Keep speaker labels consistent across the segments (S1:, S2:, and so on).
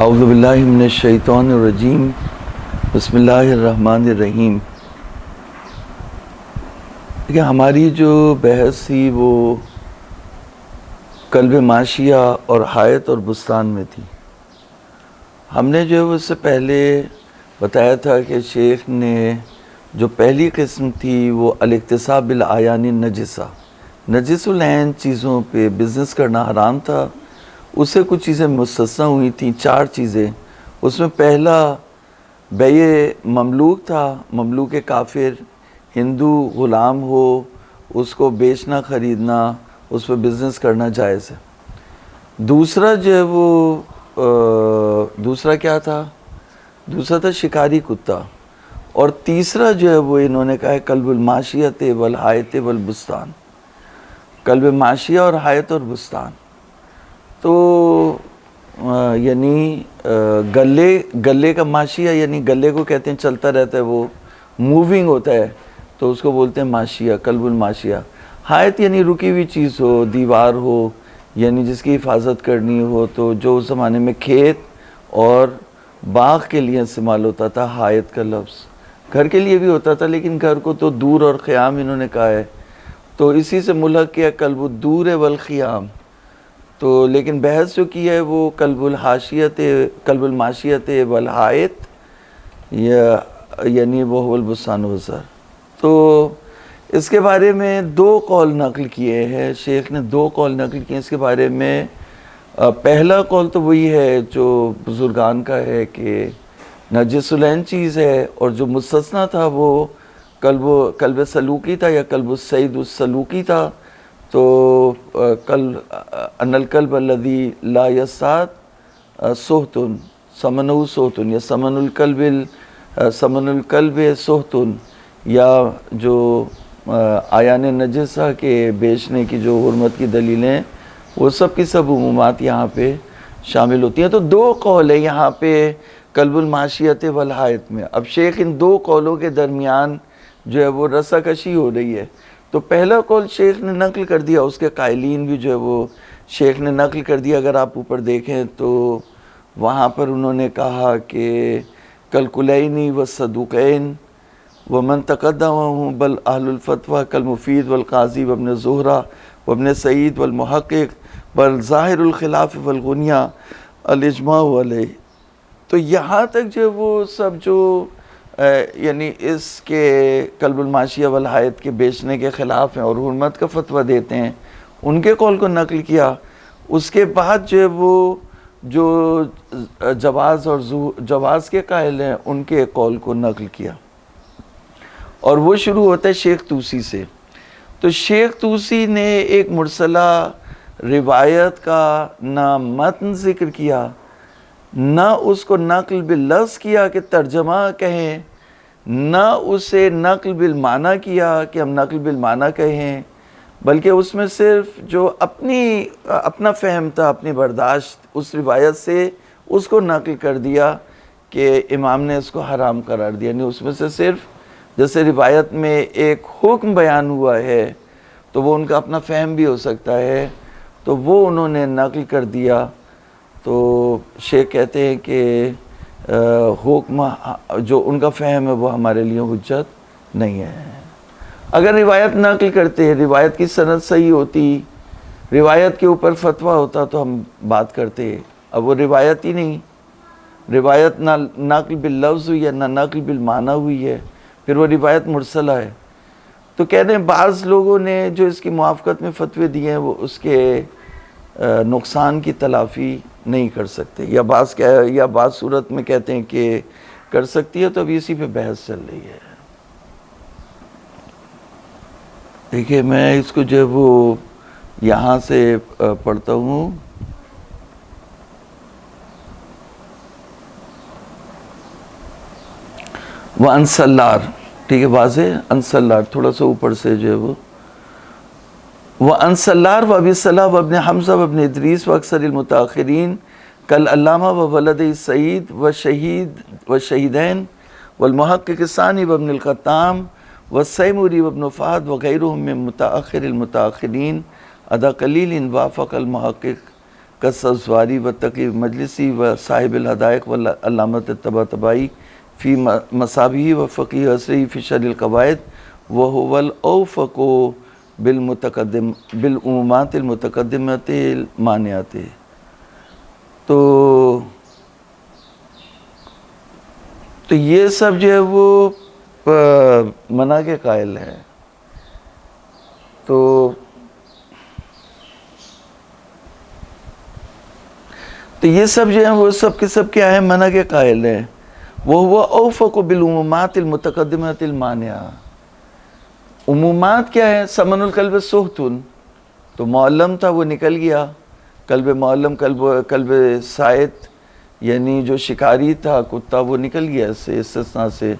S1: اعوذ باللہ من الشیطان الرجیم بسم اللہ الرحمن الرحیم۔ دیکھیں ہماری جو بحث تھی وہ قلب ماشیہ اور حائط اور بستان میں تھی۔ ہم نے جو اس سے پہلے بتایا تھا کہ شیخ نے جو پہلی قسم تھی وہ الاکتساب بالاعیان النجسہ، نجس العین چیزوں پہ بزنس کرنا حرام تھا۔ اس سے کچھ چیزیں مستثنی ہوئی تھیں، 4 چیزیں۔ اس میں پہلا بیع مملوک تھا، مملوک کافر، ہندو غلام ہو، اس کو بیچنا خریدنا، اس پہ بزنس کرنا جائز ہے۔ دوسرا جو ہے وہ دوسرا کیا تھا؟ دوسرا تھا شکاری کتا۔ اور تیسرا جو ہے وہ انہوں نے کہا ہے قلب الماشیت والحائط والبستان، قلب ماشیہ اور حائط اور بستان۔ تو یعنی گلے کا ماشیہ، یعنی گلے کو کہتے ہیں چلتا رہتا ہے، وہ موونگ ہوتا ہے، تو اس کو بولتے ہیں ماشیہ، قلب الماشیہ۔ حائط یعنی رکی ہوئی چیز ہو، دیوار ہو، یعنی جس کی حفاظت کرنی ہو، تو جو اس زمانے میں کھیت اور باغ کے لیے استعمال ہوتا تھا حائط کا لفظ، گھر کے لیے بھی ہوتا تھا لیکن گھر کو تو دور اور خیام انہوں نے کہا ہے، تو اسی سے ملحق کیا قلب الدور والخیام۔ تو لیکن بحث جو کی ہے وہ قلب الماشیت والحائط یعنی وہ البستان والزرع۔ تو اس کے بارے میں 2 قول نقل کیے ہیں، شیخ نے 2 قول نقل کیے اس کے بارے میں۔ پہلا قول تو وہی ہے جو بزرگان کا ہے کہ نجس العین چیز ہے، اور جو مستثنی تھا وہ قلب سلوکی تھا یا قلب السید السلوکی تھا۔ تو ان القلب الذی لا یصاد سہت ثمنہ سہت، یا ثمن القلب سہت، یا جو اعیان نجسہ کے بیچنے کی جو حرمت کی دلیلیں، وہ سب کی سب عمومات یہاں پہ شامل ہوتی ہیں۔ تو 2 قول ہیں یہاں پہ قلب الماشیت والحائط میں۔ اب شیخ ان 2 قولوں کے درمیان جو ہے وہ رسہ کشی ہو رہی ہے۔ تو پہلا قول شیخ نے نقل کر دیا، اس کے قائلین بھی جو ہے وہ شیخ نے نقل کر دیا۔ اگر آپ اوپر دیکھیں تو وہاں پر انہوں نے کہا کہ کالکلینی والصدوقین ومن تقدمہ بل اہل الفتویٰ کالمفید والقاضی وابن زہرہ وابن سعید والمحقق بل ظاہر الخلاف والغنیہ الاجماع علیہ۔ تو یہاں تک جو وہ سب جو یعنی اس کے قلب الماشیہ والحائط کے بیچنے کے خلاف ہیں اور حرمت کا فتویٰ دیتے ہیں، ان کے قول کو نقل کیا۔ اس کے بعد جو ہے وہ جو جواز کے قائل ہیں ان کے قول کو نقل کیا، اور وہ شروع ہوتا ہے شیخ طوسی سے۔ تو شیخ طوسی نے ایک مرسلہ روایت کا نہ متن ذکر کیا، نہ اس کو نقل باللفظ کیا کہ ترجمہ کہیں، نہ اسے نقل بالمعنی کیا کہ ہم نقل بالمعنی کہیں، بلکہ اس میں صرف جو اپنا فہم تھا، اپنی برداشت اس روایت سے اس کو نقل کر دیا کہ امام نے اس کو حرام قرار دیا۔ یعنی اس میں سے صرف جیسے روایت میں ایک حکم بیان ہوا ہے تو وہ ان کا اپنا فہم بھی ہو سکتا ہے، تو وہ انہوں نے نقل کر دیا۔ تو شیخ کہتے ہیں کہ حکم جو ان کا فہم ہے وہ ہمارے لیے حجت نہیں ہے۔ اگر روایت نقل کرتے ہیں، روایت کی سند صحیح ہوتی، روایت کے اوپر فتویٰ ہوتا تو ہم بات کرتے۔ اب وہ روایت ہی نہیں، روایت نہ نقل باللفظ ہوئی ہے نہ نقل بالمعنی ہوئی ہے، پھر وہ روایت مرسلہ ہے۔ تو کہتے ہیں بعض لوگوں نے جو اس کی موافقت میں فتوے دیے ہیں وہ اس کے نقصان کی تلافی نہیں کر سکتے، یا بعض صورت میں کہتے ہیں کہ کر سکتی ہے۔ تو اب اسی پہ بحث چل رہی ہے۔ دیکھیے میں اس کو جو ہے وہ یہاں سے پڑھتا ہوں۔ وَأَنْ سَلَّارِ، ٹھیک ہے واضح، انسلار تھوڑا سا اوپر سے جو ہے وہ وَأَنْ سَلَّارِ وَأَبِي صَلَاحِ وَابْنِ حمزہ وَابْنِ ادریس وَأَكْثَرِ الْمُتَأَخِّرِينَ كالعلامہ وولد السعید والشہیدین والمحقق الثانی وابن القطام والسیموری وابن فہد وغیرهم من متأخر المتأخرین ادا قلیل وافق المحقق کالسواری و تقی مجلسی و صاحب الحدائق و علامت طباطبائی فی مصابیح و فقیہ عصری فی شرح القواعد وهو الاوفق بالعمومات المتقدمۃ المانعات. تو یہ سب جو ہے وہ منع کے قائل ہے. تو یہ سب جو ہیں وہ سب کے سب کیا ہے؟ منع کے قائل ہیں. وہ اوفق بالعمومات المتقدمۃ المانعہ. عمومات کیا ہے؟ سمن القلب سہتن، تو معلم تھا وہ نکل گیا، قلب معلم، قلب سائد یعنی جو شکاری تھا کتا وہ نکل گیا اس سے، استثناء سے.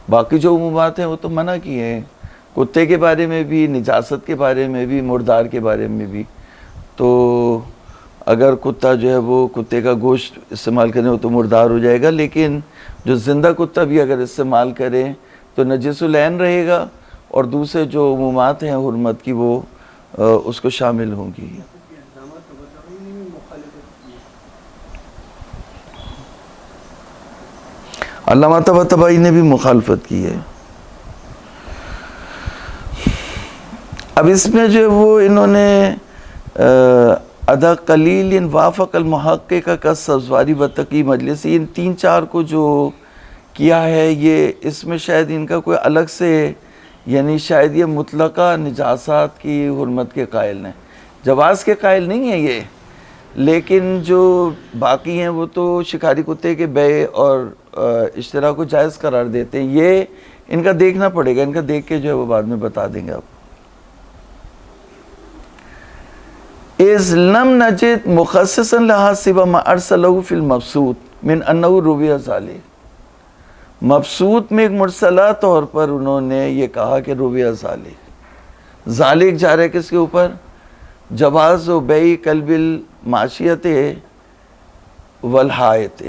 S1: باقی جو عمومات ہیں وہ تو منع کیے ہیں، کتے کے بارے میں بھی، نجاست کے بارے میں بھی، مردار کے بارے میں بھی. تو اگر کتا جو ہے وہ کتے کا گوشت استعمال کریں وہ تو مردار ہو جائے گا، لیکن جو زندہ کتا بھی اگر استعمال کریں تو نجس العین رہے گا، اور دوسرے جو عمومات ہیں حرمت کی وہ اس کو شامل ہوں گی. علامہ طباطبائی نے بھی مخالفت کی ہے. اب اس میں جو وہ انہوں نے ادا قلیل وافق المحقق کا سزواری و تقی مجلسی، ان 3-4 کو جو کیا ہے، یہ اس میں شاید ان کا کوئی الگ سے، یعنی شاید یہ مطلقہ نجاسات کی حرمت کے قائل ہیں، جواز کے قائل نہیں ہیں یہ. لیکن جو باقی ہیں وہ تو شکاری کتے کے بیع اور اشتراک کو جائز قرار دیتے ہیں. یہ ان کا دیکھنا پڑے گا، ان کا دیکھ کے جو ہے وہ بعد میں بتا دیں گے آپ. اذ لم نجد مخصصا لها سوى ما ارسله في المبسوط من انه روی ذلك. مبسوط میں ایک مرسلہ طور پر انہوں نے یہ کہا کہ روی ذالک جا رہا ہے کس کے اوپر؟ جواز و بیع قلب الماشیت والحائط،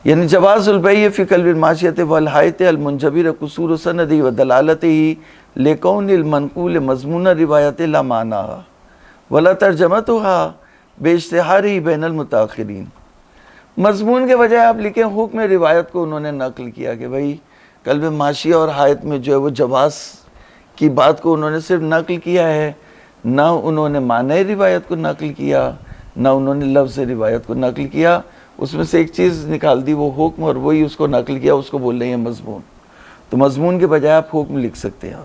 S1: یعنی جواز البیع فی قلب الماشیت والحائط المنجبر قصور سندی و دلالتہ لکون المنقول مضمون روایت لا معنیٰ ولا ترجمتها باجتہارہ بین المتاخرین. مضمون کے بجائے آپ لکھیں حکم روایت کو انہوں نے نقل کیا کہ بھئی قلب ماشیہ اور حائط میں جو ہے وہ جواز کی بات کو انہوں نے صرف نقل کیا ہے، نہ انہوں نے معنی روایت کو نقل کیا، نہ انہوں نے لفظ روایت کو نقل کیا. اس میں سے ایک چیز نکال دی وہ حکم، اور وہی اس کو نقل کیا، اس کو بول رہے ہیں مضمون. تو مضمون کے بجائے آپ حکم لکھ سکتے ہیں.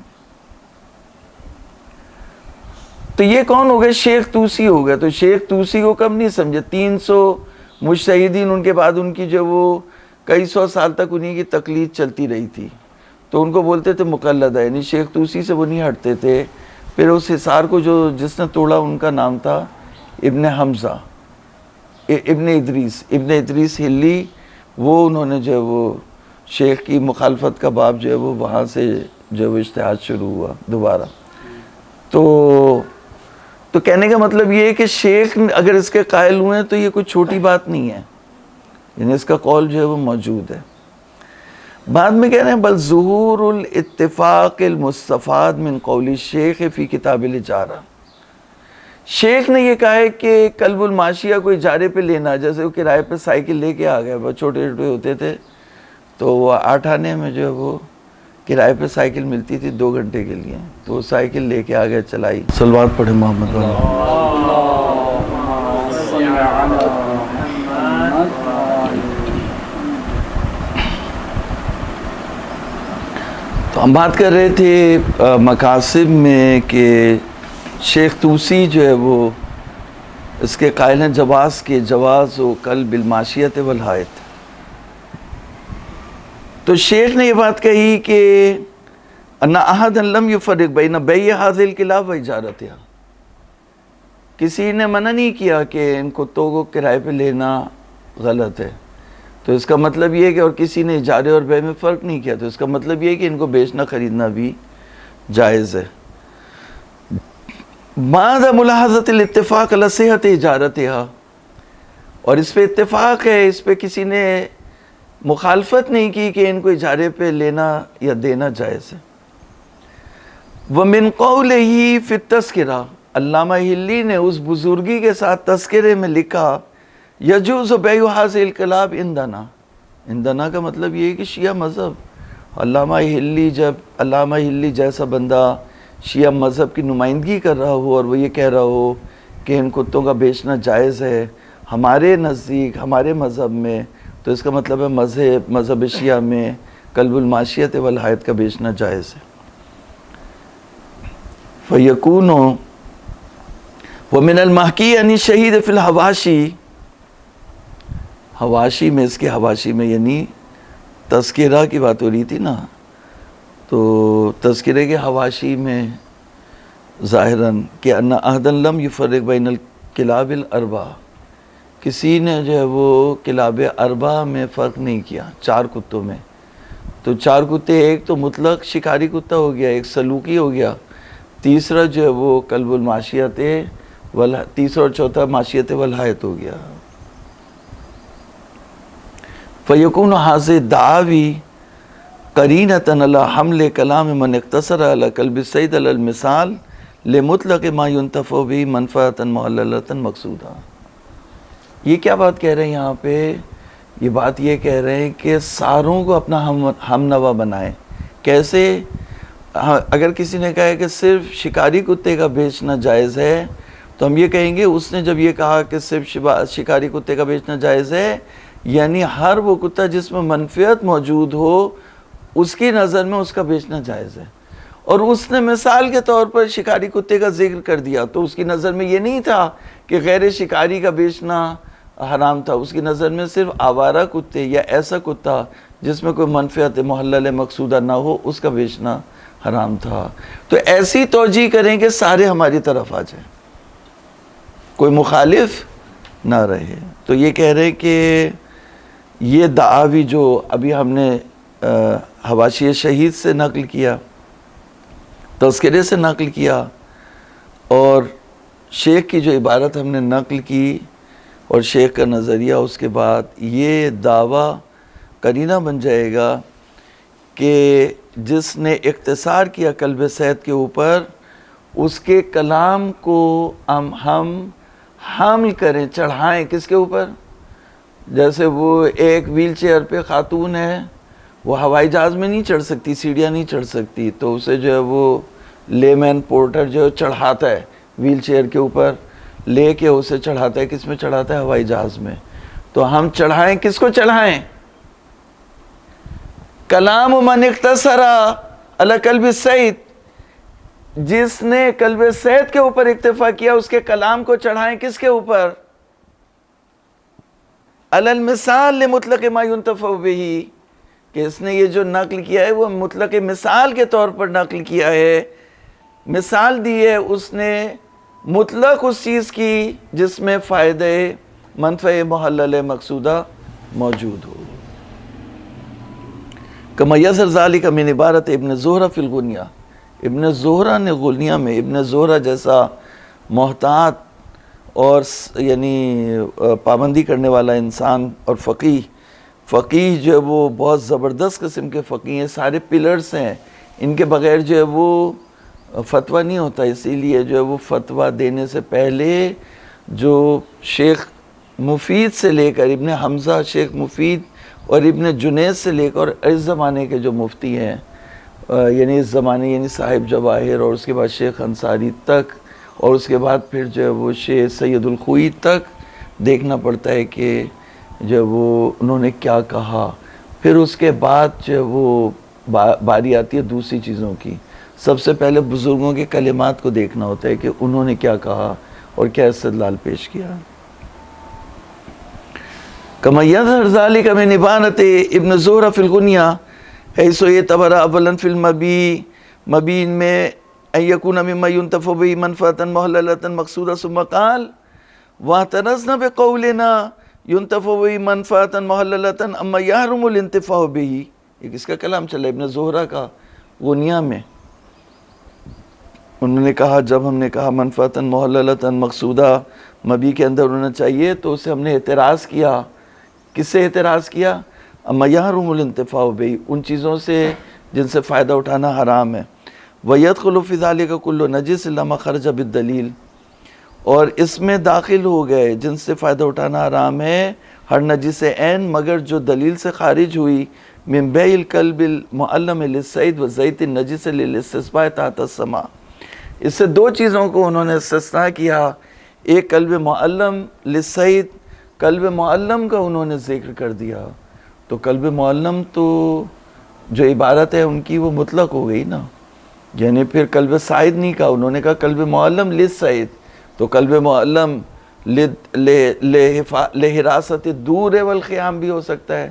S1: تو یہ کون ہو گئے؟ شیخ طوسی ہو گئے. تو شیخ طوسی کو کم نہیں سمجھے، 300 مجتہدین ان کے بعد ان کی جو وہ کئی سو سال تک انہی کی تقلید چلتی رہی تھی، تو ان کو بولتے تھے مقلدہ، یعنی شیخ طوسی سے وہ نہیں ہٹتے تھے. پھر اس حصار کو جس نے توڑا ان کا نام تھا ابن حمزہ، ابن ادریس ہلی. وہ انہوں نے جو وہ شیخ کی مخالفت کا باب جو ہے وہ وہاں سے جو وہ اجتہاد شروع ہوا دوبارہ. تو کہنے کا مطلب یہ ہے کہ شیخ اگر اس کے قائل ہوئے ہیں تو یہ کوئی چھوٹی بات نہیں ہے، یعنی اس کا قول جو ہے وہ موجود ہے. بعد میں کہہ رہے ہیں بل ظہور الاتفاق المستفاد من قول الشیخ فی کتاب الاجارہ. شیخ نے یہ کہا ہے کہ قلب الماشیہ کو اجارے پہ لینا، جیسے وہ کرائے پہ سائیکل لے کے آ گئے، بہت چھوٹے چھوٹے ہوتے تھے تو وہ 8 آنے میں جو ہے وہ کرائے پہ سائیکل ملتی تھی 2 گھنٹے کے لیے، تو وہ سائیکل لے کے آ گئے، چلائی. صلوات پڑھے محمد تو ہم بات کر رہے تھے مقاصد میں کہ شیخ طوسی جو ہے وہ اس کے قائل ہیں جواز کے، جواز و قلب الماشیت والحائط. تو شیخ نے یہ بات کہی کہ ان احد لم یفرق بین بیع هذه الکلاب و اجارتها. کسی نے منع نہیں کیا کہ ان کتوں کو کرائے پہ لینا غلط ہے، تو اس کا مطلب یہ ہے کہ اور کسی نے اجارے اور بیع میں فرق نہیں کیا، تو اس کا مطلب یہ ہے کہ ان کو بیچنا خریدنا بھی جائز ہے. بعد ملاحظت الاتفاق علی صحت اجارتها، اور اس پہ اتفاق ہے، اس پہ کسی نے مخالفت نہیں کی کہ ان کو اجارے پہ لینا یا دینا جائز ہے. ومن قولہ فی التذکرہ علامہ ہلی نے اس بزرگی کے ساتھ تذکرے میں لکھا یجوز بیع ھذہ الکلاب عندنا. عندنا کا مطلب یہ ہے کہ شیعہ مذہب. علامہ ہلی جیسا بندہ شیعہ مذہب کی نمائندگی کر رہا ہو اور وہ یہ کہہ رہا ہو کہ ان کتوں کا بیچنا جائز ہے ہمارے نزدیک ہمارے مذہب میں، تو اس کا مطلب ہے مذہب شیعہ میں کلب الماشیت والحائط کا بیچنا جائز ہے. فیکون ومن المحکی عن الشہید فی الحواشی. حواشی میں، اس کے حواشی میں یعنی تذکرہ کی بات ہو رہی تھی نا، تو تذکرے کے حواشی میں ظاہراً کہ ان احدا لم یفرق بین الکلاب الاربع، کسی نے جو ہے وہ کلاب اربع میں فرق نہیں کیا، 4 کتوں میں. تو 4 کتے، ایک تو مطلق شکاری کتا ہو گیا، ایک سلوکی ہو گیا، تیسرا جو ہے وہ کلب الماشیت تیسرا اور چوتھا معاشیت والحائط ہو گیا. فیکون ھذہ الدعاوی قرینۃ علی حمل کلام من اقتصر علی کلب الصید علی المثال لمطلق ما ينتفع به منفعۃ محللۃ مقصودہ. یہ کیا بات کہہ رہے ہیں یہاں پہ؟ یہ بات یہ کہہ رہے ہیں کہ ساروں کو اپنا ہم نوا بنائیں. کیسے؟ اگر کسی نے کہا ہے کہ صرف شکاری کتے کا بیچنا جائز ہے تو ہم یہ کہیں گے اس نے جب یہ کہا کہ صرف شکاری کتے کا بیچنا جائز ہے، یعنی ہر وہ کتا جس میں منفعت موجود ہو اس کی نظر میں اس کا بیچنا جائز ہے. اور اس نے مثال کے طور پر شکاری کتے کا ذکر کر دیا تو اس کی نظر میں یہ نہیں تھا کہ غیر شکاری کا بیچنا حرام تھا. اس کی نظر میں صرف آوارہ کتے یا ایسا کتا جس میں کوئی منفعت محلل مقصودہ نہ ہو اس کا بیچنا حرام تھا. تو ایسی توجیہ کریں کہ سارے ہماری طرف آ جائیں، کوئی مخالف نہ رہے. تو یہ کہہ رہے کہ یہ دعاوی جو ابھی ہم نے حواشی شہید سے نقل کیا، تذکرے سے نقل کیا، اور شیخ کی جو عبارت ہم نے نقل کی اور شیخ کا نظریہ، اس کے بعد یہ دعویٰ قرینہ بن جائے گا کہ جس نے اختصار کیا کلب صید کے اوپر، اس کے کلام کو ہم حامل کریں، چڑھائیں کس کے اوپر؟ جیسے وہ ایک ویل چیئر پہ خاتون ہے، وہ ہوائی جہاز میں نہیں چڑھ سکتی، سیڑھیاں نہیں چڑھ سکتی، تو اسے جو ہے وہ لے مین پورٹر جو چڑھاتا ہے ویل چیئر کے اوپر، لے کے اسے چڑھاتا ہے. کس میں چڑھاتا ہے؟ ہوائی جہاز میں. تو ہم چڑھائیں، کس کو چڑھائیں؟ کلام من اختصر علی کلب الصید، جس نے کلب صید کے اوپر اکتفا کیا اس کے کلام کو چڑھائیں کس کے اوپر؟ علی المثال لمطلق ما ينتفع به، کہ اس نے یہ جو نقل کیا ہے وہ مطلق مثال کے طور پر نقل کیا ہے، مثال دی ہے اس نے مطلق اس چیز کی جس میں فائدہ منفع محلل مقصودہ موجود ہو. کما یظہر ذلک من عبارت ابن زہرہ فی الغنیہ. ابن زہرہ نے غنیہ میں، ابن زہرہ جیسا محتاط اور یعنی پابندی کرنے والا انسان اور فقیہ جو ہے وہ بہت زبردست قسم کے فقیہ ہیں، سارے پلرز ہیں، ان کے بغیر جو ہے وہ فتویٰ نہیں ہوتا. اسی لیے جو ہے وہ فتویٰ دینے سے پہلے جو شیخ مفید سے لے کر ابن حمزہ، شیخ مفید اور ابن جنید سے لے کر اس زمانے کے جو مفتی ہیں، یعنی اس زمانے یعنی صاحب جواہر، اور اس کے بعد شیخ انصاری تک، اور اس کے بعد پھر جو ہے وہ شیخ سید الخوئی تک دیکھنا پڑتا ہے کہ جو ہے وہ انہوں نے کیا کہا. پھر اس کے بعد جو ہے وہ باری آتی ہے دوسری چیزوں کی. سب سے پہلے بزرگوں کے کلمات کو دیکھنا ہوتا ہے کہ انہوں نے کیا کہا اور کیا استدلال پیش کیا. کما یظہر ذلک من ابانۃ ابن زہرہ فی الغنیہ حیث یعتبر اولا فی المبین میں ان یکون مما ينتفع به منفعۃ محللۃ مقصودہ، ثم قال واعترضنا بقولنا ينتفع به منفعۃ محللۃ اما يحرم الانتفاع به. یہ کس کا کلام چلا؟ ابن زہرہ کا غنیہ میں. انہوں نے کہا، جب ہم نے کہا منفعۃ محللۃ مقصودہ مبی کے اندر ہونا چاہیے تو اسے ہم نے اعتراض کیا. کس سے اعتراض کیا؟ اما یحرم الانتفاع به، ان چیزوں سے جن سے فائدہ اٹھانا حرام ہے. وَيَدْخُلُ فِي ذَلِكَ كُلُّ نَجِسٍ لَمَا خَرَجَ بِالدَّلِيلِ. اور اس میں داخل ہو گئے جن سے فائدہ اٹھانا حرام ہے ہر نجس عین مگر جو دلیل سے خارج ہوئی من بیع الکلب المعلم للصید و زیت النجس للاستسقاء تحت السماء. اس سے دو چیزوں کو انہوں نے استثناء کیا. ایک کلب معلم للصید، کلب معلم کا انہوں نے ذکر کر دیا. تو کلب معلم تو جو عبارت ہے ان کی وہ مطلق ہو گئی نا، یعنی پھر کلب صید نہیں کہا، انہوں نے کہا کلب معلم للصید. تو کلب معلم لحراست الدور والخیام بھی ہو سکتا ہے،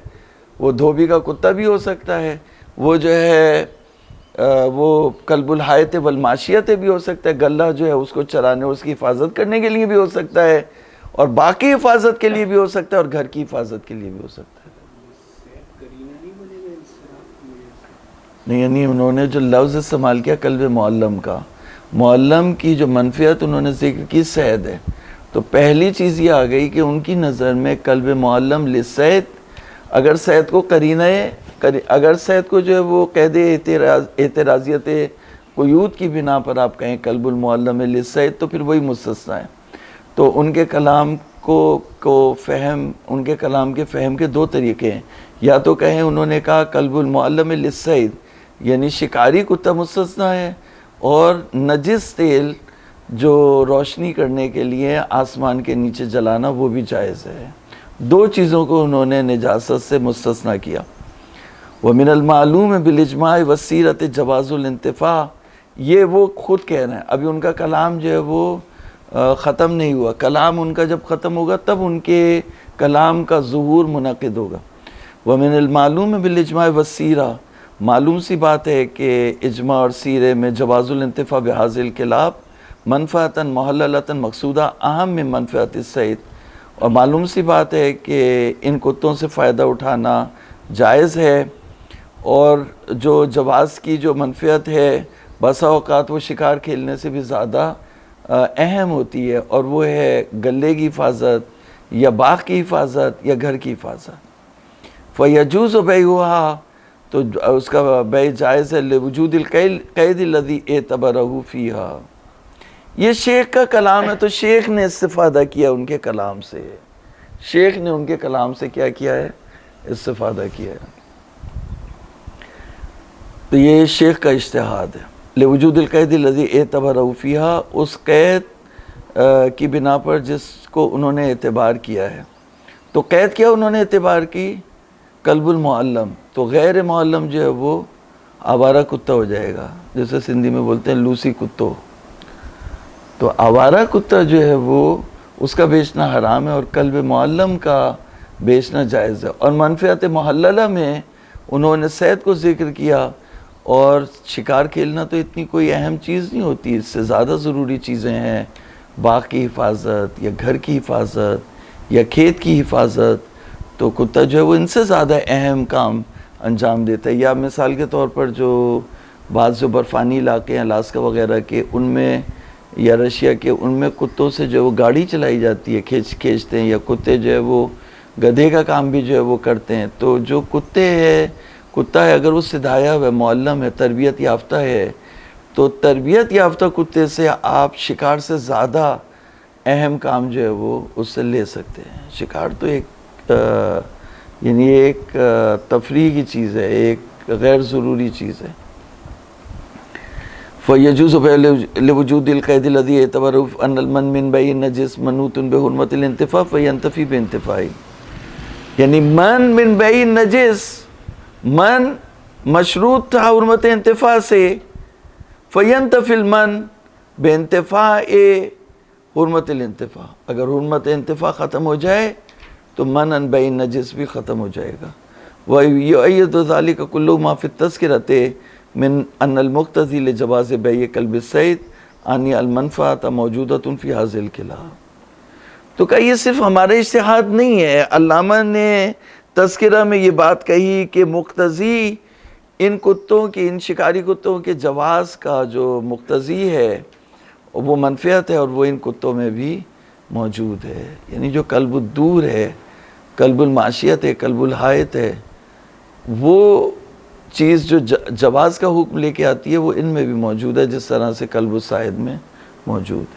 S1: وہ دھوبی کا کتا بھی ہو سکتا ہے، وہ جو ہے وہ کلب الحایت والماشیت بھی ہو سکتا ہے، گلہ جو ہے اس کو چرانے اس کی حفاظت کرنے کے لیے بھی ہو سکتا ہے، اور باقی حفاظت کے لیے بھی ہو سکتا ہے، اور گھر کی حفاظت کے لیے بھی ہو سکتا ہے. نہیں، یعنی انہوں نے جو لفظ استعمال کیا کلب معلم کا، معلم کی جو منفیت انہوں نے ذکر کی صید ہے. تو پہلی چیز یہ آ گئی کہ ان کی نظر میں کلب معلم للصید، اگر صید کو قرینہ اگر صید کو جو ہے وہ قید اعتراضیت قیود کی بنا پر آپ کہیں کلب المعلم للصید تو پھر وہی مستثنیٰ ہے. تو ان کے کلام ان کے کلام کے فہم کے دو طریقے ہیں. یا تو کہیں انہوں نے کہا کلب المعلم للصید یعنی شکاری کتا مستثنیٰ ہے، اور نجس تیل جو روشنی کرنے کے لیے آسمان کے نیچے جلانا وہ بھی جائز ہے. دو چیزوں کو انہوں نے نجاست سے مستثنیٰ کیا. وَمِنَ الْمَعْلُومِ بِالْإِجْمَاعِ وَالسِّیرَةِ جَوَازُ الْانْتِفَاع. یہ وہ خود کہہ رہے ہیں، ابھی ان کا کلام جو ہے وہ ختم نہیں ہوا. کلام ان کا جب ختم ہوگا تب ان کے کلام کا ظہور منعقد ہوگا. وَمِنَ الْمَعْلُومِ بِالْإِجْمَاعِ وَالسِّیرَةِ. معلوم سی بات ہے کہ اجماع اور سیرے میں جواز الانتفاع بهذه الکلاب منفعۃ محللۃ مقصودہ اہم من منفعۃ الصید. اور معلوم سی بات ہے کہ ان کتوں سے فائدہ اٹھانا جائز ہے، اور جو جواز کی جو منفعت ہے بسا اوقات وہ شکار کھیلنے سے بھی زیادہ اہم ہوتی ہے، اور وہ ہے گلے کی حفاظت یا باغ کی حفاظت یا گھر کی حفاظت. فیجوز بیعها، تو اس کا بیع جائز ہے لوجود القید الذی اعتبرہ فیہا. یہ شیخ کا کلام ہے تو شیخ نے استفادہ کیا ان کے کلام سے، شیخ نے ان کے کلام سے کیا کیا ہے؟ استفادہ کیا ہے. تو یہ شیخ کا اجتہاد ہے. لوجود القید الذی اعتبرہ فیہا، اس قید کی بنا پر جس کو انہوں نے اعتبار کیا ہے. تو قید کیا انہوں نے اعتبار کی؟ کلب المعلم. تو غیر معلم جو ہے وہ آوارہ کتا ہو جائے گا، جیسے سندھی میں بولتے ہیں لوسی کتو. تو آوارہ کتا جو ہے وہ اس کا بیچنا حرام ہے، اور کلب معلم کا بیچنا جائز ہے. اور منفعت محللہ میں انہوں نے صید کو ذکر کیا، اور شکار کھیلنا تو اتنی کوئی اہم چیز نہیں ہوتی، اس سے زیادہ ضروری چیزیں ہیں باغ کی حفاظت یا گھر کی حفاظت یا کھیت کی حفاظت. تو کتا جو ہے وہ ان سے زیادہ اہم کام انجام دیتا ہے. یا مثال کے طور پر جو بعض جو برفانی علاقے ہیں الاسکا وغیرہ کے، ان میں یا رشیا کے، ان میں کتوں سے جو ہے وہ گاڑی چلائی جاتی ہے، کھینچتے ہیں، یا کتے جو ہے وہ گدھے کا کام بھی جو ہے وہ کرتے ہیں. تو جو کتا ہے اگر وہ سدھایا ہوا ہے، معلم ہے، تربیت یافتہ ہے، تو تربیت یافتہ کتے سے آپ شکار سے زیادہ اہم کام جو ہے وہ اس سے لے سکتے ہیں. شکار تو یعنی ایک تفریح کی چیز ہے، ایک غیر ضروری چیز ہے. فَيَجُوزُ لِوُجُودِ الْقَيْدِ الَّذِي اعْتَبَرَهُ أَنَّ الْمَنْ مِنْ بَيْعِ النَّجِسِ مَنُوطٌ بِحُرْمَةِ الْانْتِفَاعِ فَيَنْتَفِي بِانْتِفَاعِهِ. یعنی من من بیع النجس، من مشروط تھا حرمت انتفاع سے، فَيَنْتَفِي الْمَنْ بِانْتِفَاعِ حرمت الانتفاع. اگر حرمت انتفاع ختم ہو جائے تو منع بیع النجس بھی ختم ہو جائے گا. وَيُؤَيِّدُ ذَلِكَ كُلُّ مَا فِي التَّذْكِرَةِ من ان المقتضی لجواز بیع کلب الصید ان المنفعۃ موجودۃ فی هذه الکلاب. تو کہ یہ صرف ہمارا اجتہاد نہیں ہے، علامہ نے تذکرہ میں یہ بات کہی کہ مقتضی ان کتوں کی، ان شکاری کتوں کے جواز کا جو مقتضی ہے وہ منفعت ہے، اور وہ ان کتوں میں بھی موجود ہے. یعنی جو کلب الدور ہے، کلب الماشیت ہے، کلب الحایت ہے، وہ چیز جو جواز کا حکم لے کے آتی ہے وہ ان میں بھی موجود ہے، جس طرح سے کلب الصید میں موجود ہے.